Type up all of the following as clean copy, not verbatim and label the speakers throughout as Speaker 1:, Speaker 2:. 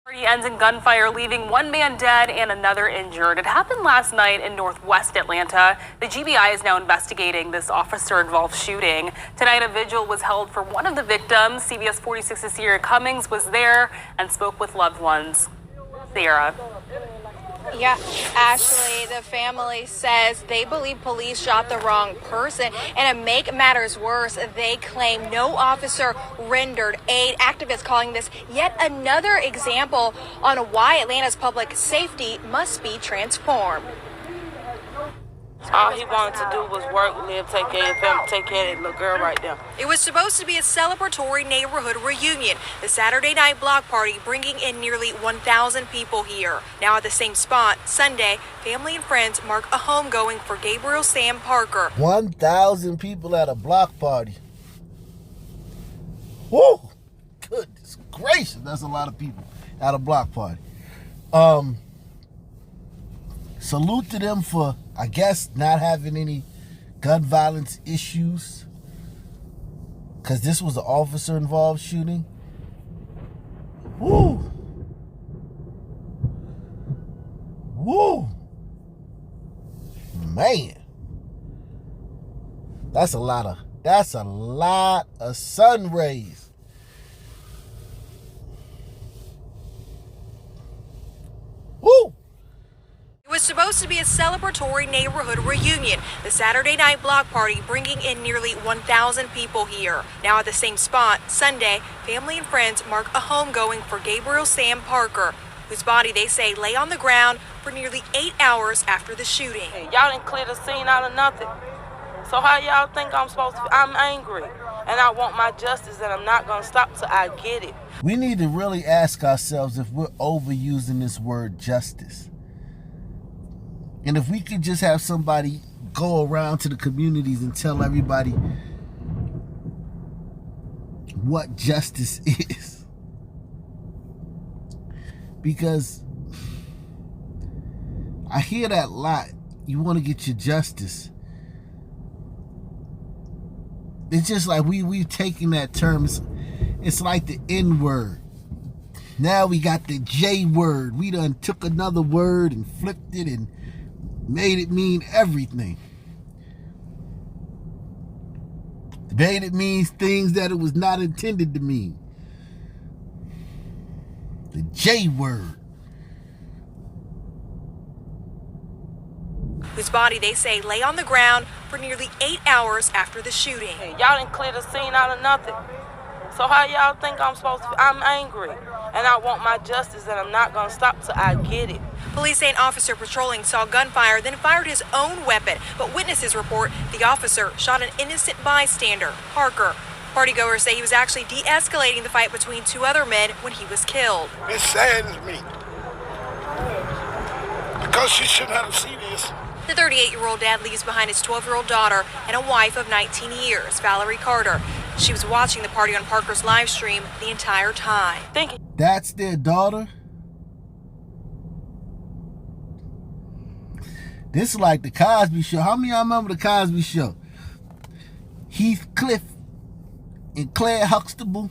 Speaker 1: Party ends in gunfire, leaving one man dead and another injured. It happened last night in northwest Atlanta. The GBI is now investigating this officer-involved shooting. Tonight, a vigil was held for one of the victims. CBS 46's Sierra Cummings was there and spoke with loved ones. Sierra.
Speaker 2: Yeah, Ashley, the family says they believe police shot the wrong person. And to make matters worse, they claim no officer rendered aid. Activists calling this yet another example on why Atlanta's public safety must be transformed.
Speaker 3: All he wanted to do was work, live, take care of his family, take care of that little girl right there.
Speaker 2: It was supposed to be a celebratory neighborhood reunion. The Saturday night block party bringing in nearly 1,000 people here. Now at the same spot, Sunday, family and friends mark a homegoing for Gabriel Sam Parker.
Speaker 4: 1,000 people at a block party. Woo! Goodness gracious, that's a lot of people at a block party. Salute to them for, I guess, not having any gun violence issues, because this was an officer-involved shooting. Woo! Woo! Man. That's a lot of sun rays. Woo!
Speaker 2: It was supposed to be a celebratory neighborhood reunion. The Saturday night block party bringing in nearly 1,000 people here. Now at the same spot, Sunday, family and friends mark a homegoing for Gabriel Sam Parker, whose body they say lay on the ground for nearly 8 hours after the shooting.
Speaker 3: Hey, y'all didn't clear the scene out of nothing. So how y'all think I'm supposed to be? I'm angry, and I want my justice, and I'm not gonna stop till I get it.
Speaker 4: We need to really ask ourselves if we're overusing this word justice. And if we could just have somebody go around to the communities and tell everybody what justice is. Because I hear that a lot. You want to get your justice. It's just like we've taken that term. It's like the N word. Now we got the J word. We done took another word and flipped it and made it mean everything. Made it mean things that it was not intended to mean. The J word.
Speaker 2: Whose body they say lay on the ground for nearly 8 hours after the shooting.
Speaker 3: Hey, y'all didn't clear the scene out of nothing. So how y'all think I'm supposed to be? I'm angry, and I want my justice, and I'm not gonna stop till I get it.
Speaker 2: Police say an officer patrolling saw gunfire, then fired his own weapon. But witnesses report the officer shot an innocent bystander, Parker. Partygoers say he was actually de-escalating the fight between two other men when he was killed.
Speaker 5: It saddens me, because she shouldn't have to see this.
Speaker 2: The 38-year-old dad leaves behind his 12-year-old daughter and a wife of 19 years, Valerie Carter. She was watching the party on Parker's live stream the entire time.
Speaker 4: That's their daughter? This is like the Cosby Show. How many of y'all remember the Cosby Show? Heathcliff and Claire Huxtable.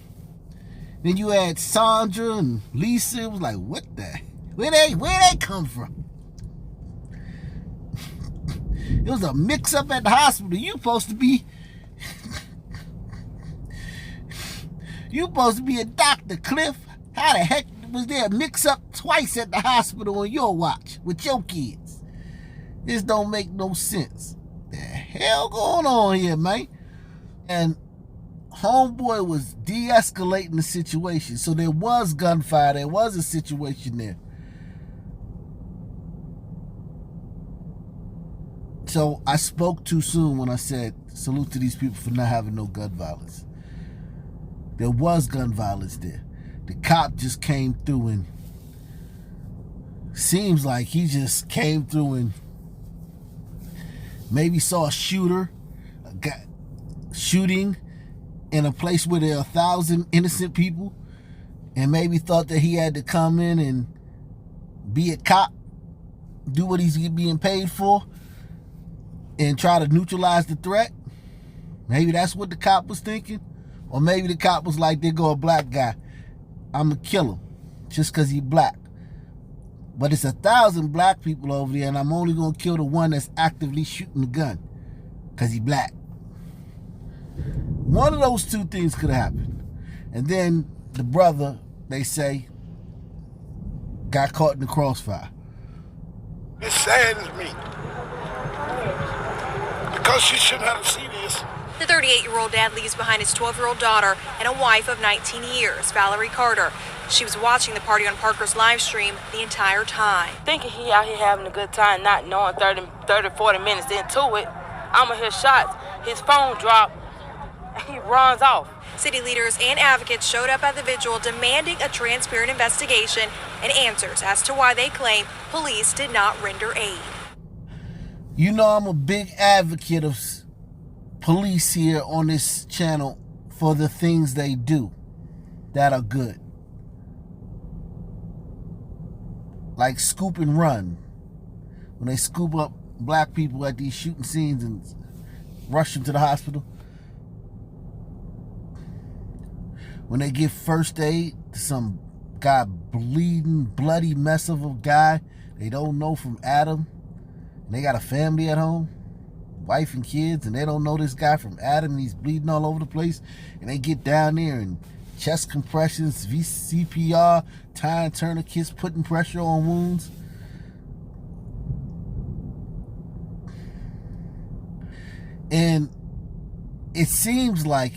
Speaker 4: Then you had Sandra and Lisa. It was like, what the? Where they come from? It was a mix-up at the hospital. You supposed to be a doctor, Cliff. How the heck was there a mix-up twice at the hospital on your watch with your kids? This don't make no sense. The hell going on here, man? And homeboy was de-escalating the situation. So there was gunfire. There was a situation there. So I spoke too soon when I said salute to these people for not having no gun violence. There was gun violence there. The cop just came through and seems like he just came through and maybe saw a shooter shooting in a place where there are 1,000 innocent people and maybe thought that he had to come in and be a cop, do what he's being paid for, and try to neutralize the threat. Maybe that's what the cop was thinking. Or maybe the cop was like, there go a black guy, I'm gonna kill him. just because he's black. But it's 1,000 black people over there, and I'm only going to kill the one that's actively shooting the gun because he's black. One of those two things could happen. And then the brother, they say, got caught in the crossfire.
Speaker 5: It saddens me. Because she shouldn't have to see this.
Speaker 2: The 38-year-old dad leaves behind his 12-year-old daughter and a wife of 19 years, Valerie Carter. She was watching the party on Parker's live stream the entire time.
Speaker 3: Thinking he out here having a good time, not knowing 30, 40 minutes into it, I'ma hear shots. His phone dropped, and he runs off.
Speaker 2: City leaders and advocates showed up at the vigil demanding a transparent investigation and answers as to why they claim police did not render aid.
Speaker 4: You know I'm a big advocate of police here on this channel for the things they do that are good. Like scoop and run. When they scoop up black people at these shooting scenes and rush them to the hospital. When they give first aid to some guy bleeding, bloody mess of a guy they don't know from Adam. And they got a family at home, wife and kids, and they don't know this guy from Adam, and he's bleeding all over the place. And they get down there and chest compressions, CPR, tying tourniquets, putting pressure on wounds. And it seems like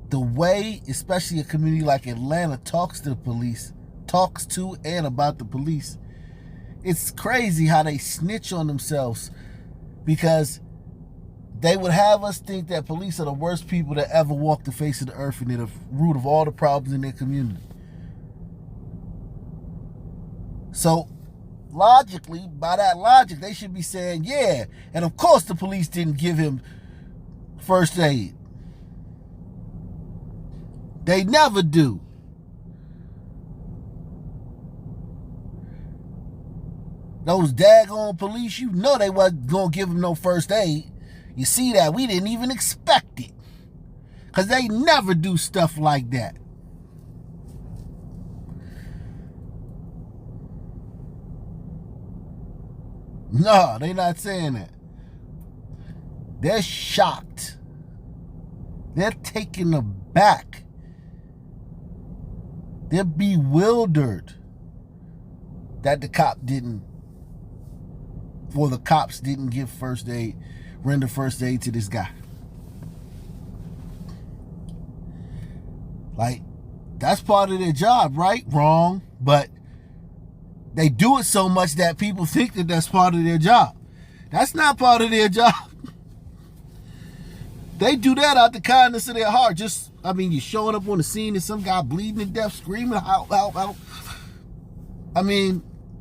Speaker 4: the way, especially a community like Atlanta talks to the police, talks to and about the police, it's crazy how they snitch on themselves, because they would have us think that police are the worst people that ever walked the face of the earth and they're the root of all the problems in their community. So logically, by that logic, they should be saying, yeah, and of course the police didn't give him first aid. They never do. Those daggone police, you know they wasn't going to give him no first aid. You see that? We didn't even expect it. Because they never do stuff like that. No, they're not saying that. They're shocked. They're taken aback. They're bewildered that the cops didn't give first aid, render first aid to this guy. Like, that's part of their job, right? Wrong, but they do it so much that people think that that's part of their job. That's not part of their job. They do that out the kindness of their heart. You're showing up on the scene and some guy bleeding to death, screaming, help, help, help.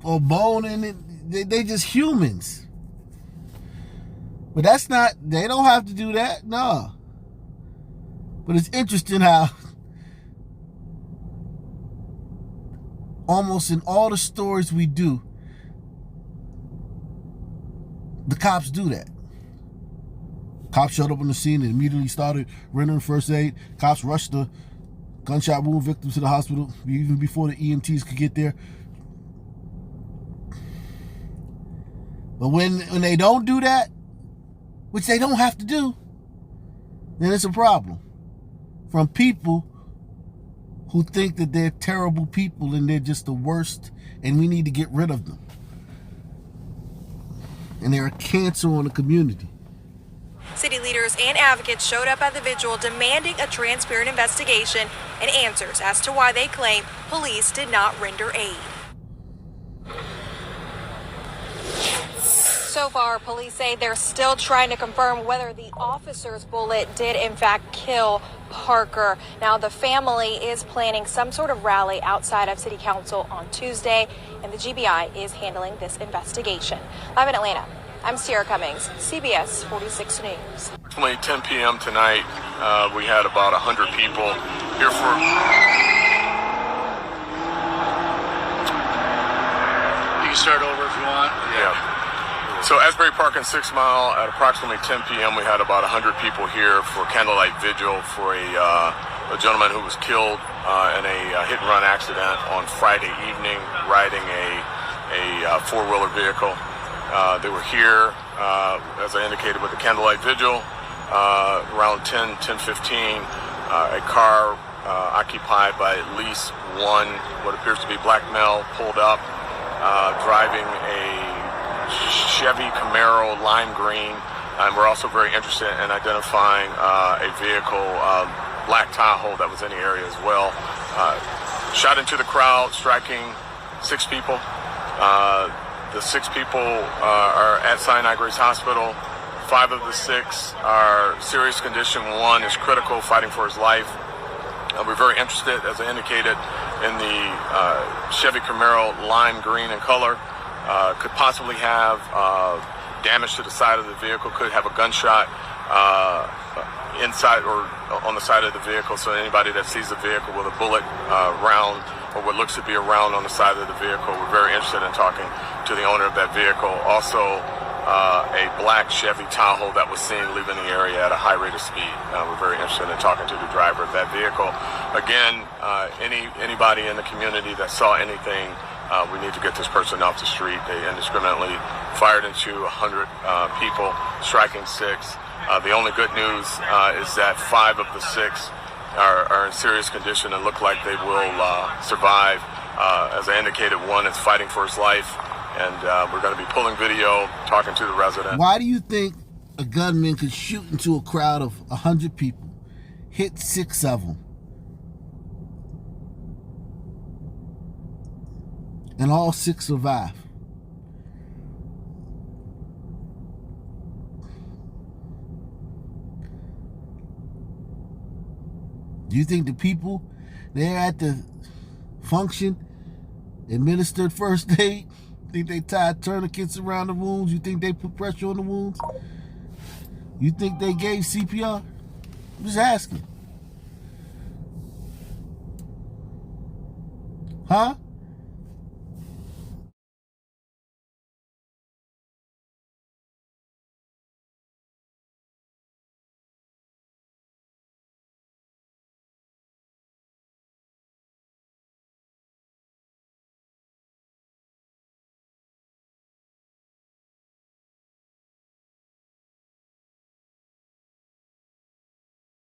Speaker 4: Or moaning. They just humans. But that's not, they don't have to do that, no. But it's interesting how almost in all the stories we do, the cops do that. Cops showed up on the scene and immediately started rendering first aid. Cops rushed the gunshot wound victim to the hospital even before the EMTs could get there. But when they don't do that, which they don't have to do, then it's a problem. From people who think that they're terrible people and they're just the worst and we need to get rid of them. And they're a cancer on the community.
Speaker 2: City leaders and advocates showed up at the vigil demanding a transparent investigation and answers as to why they claim police did not render aid. So far, police say they're still trying to confirm whether the officer's bullet did in fact kill Parker. Now, the family is planning some sort of rally outside of City Council on Tuesday, and the GBI is handling this investigation. Live in Atlanta, I'm Sierra Cummings, CBS 46 News.
Speaker 6: Approximately 10 p.m. tonight, we had about 100 people here for...
Speaker 7: You can start over if you want.
Speaker 6: Yeah. So Asbury Park and 6 Mile at approximately 10 p.m. we had about 100 people here for candlelight vigil for a a gentleman who was killed in a hit-and-run accident on Friday evening riding a four-wheeler vehicle. They were here, as I indicated, with the candlelight vigil. Around 10:15, a car occupied by at least one what appears to be black male pulled up, driving a Chevy Camaro lime green. And we're also very interested in identifying a vehicle, black Tahoe, that was in the area as well. Shot into the crowd, striking 6 people. The 6 people are at Sinai Grace Hospital. 5 of the 6 are serious condition. 1 is critical, fighting for his life. We're very interested, as I indicated, in the Chevy Camaro lime green in color. Could possibly have damage to the side of the vehicle, could have a gunshot inside or on the side of the vehicle. So anybody that sees the vehicle with a bullet round or what looks to be a round on the side of the vehicle, we're very interested in talking to the owner of that vehicle. Also, a black Chevy Tahoe that was seen leaving the area at a high rate of speed. We're very interested in talking to the driver of that vehicle. Again, anybody in the community that saw anything, we need to get this person off the street. They indiscriminately fired into 100 people, striking 6. The only good news is that 5 of the 6 are in serious condition and look like they will survive. As I indicated, 1 is fighting for his life, and we're going to be pulling video, talking to the resident.
Speaker 4: Why do you think a gunman could shoot into a crowd of 100 people, hit 6 of them, and all 6 survive? Do you think the people there at the function administered first aid? Think they tied tourniquets around the wounds? You think they put pressure on the wounds? You think they gave CPR? I'm just asking. Huh?